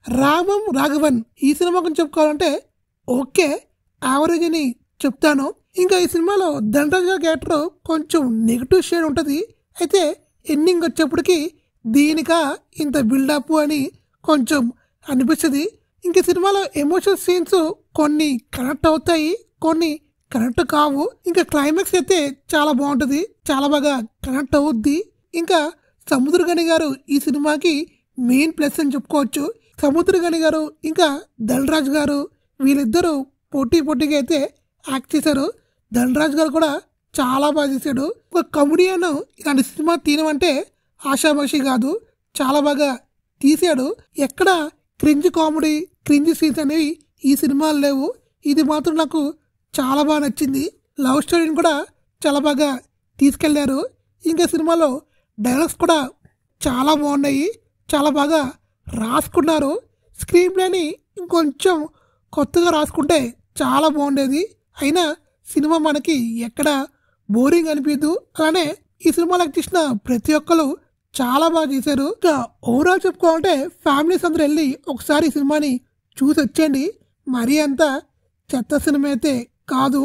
రామం రాఘవన్ ఈ సినిమా గురించి చెప్పుకోవాలంటే ఓకే యావరేజ్ అని చెప్తాను. ఇంకా ఈ సినిమాలో ధనరాజ్ గారి క్యారెక్టర్ కొంచెం నెగిటివ్ షేడ్ ఉంటుంది. అయితే ఎండింగ్ వచ్చేప్పటికి దీనిక ఇంత బిల్డప్ అని కొంచెం అనిపిస్తుంది. ఇంక సినిమాలో ఎమోషనల్ సీన్స్ కొన్ని కనెక్ట్ అవుతాయి, కొన్ని కనెక్ట్ కావు. ఇంకా క్లైమాక్స్ అయితే చాలా బాగుంటుంది, చాలా బాగా కనెక్ట్ అవుద్ది. ఇంకా సముద్రగని గారు ఈ సినిమాకి మెయిన్ ప్లస్ అని చెప్పుకోవచ్చు. సముద్రగని గారు ఇంకా ధనరాజ్ గారు వీళ్ళిద్దరూ పోటీగా అయితే యాక్ట్ చేశారు. ధనరాజ్ గారు కూడా చాలా బాగా చేశాడు. ఒక కమెడియన్ ఇలాంటి సినిమా తీయమంటే ఆషామాషి కాదు, చాలా బాగా తీశాడు. ఎక్కడ క్రింజ్ కామెడీ క్రింజ్ సీన్స్ అనేవి ఈ సినిమాలు లేవు. ఇది మాత్రం నాకు చాలా బాగా నచ్చింది. లవ్ స్టోరీని కూడా చాలా బాగా తీసుకెళ్లారు. ఇంకా సినిమాలో డైలాగ్స్ కూడా చాలా బాగున్నాయి, చాలా బాగా రాసుకున్నారు. స్క్రీన్ ప్లేని ఇంకొంచెం కొత్తగా రాసుకుంటే చాలా బాగుండేది. అయినా సినిమా మనకి ఎక్కడ బోరింగ్ అనిపించదు. అలానే ఈ సినిమాలో చేసిన ప్రతి ఒక్కరు చాలా బాగా చేశారు. ఇంకా ఓవరాల్ చెప్పుకోవాలంటే ఫ్యామిలీస్ అందరూ వెళ్ళి ఒకసారి ఈ సినిమాని చూసి వచ్చేయండి. మరీ అంత చెత్త సినిమా అయితే కాదు.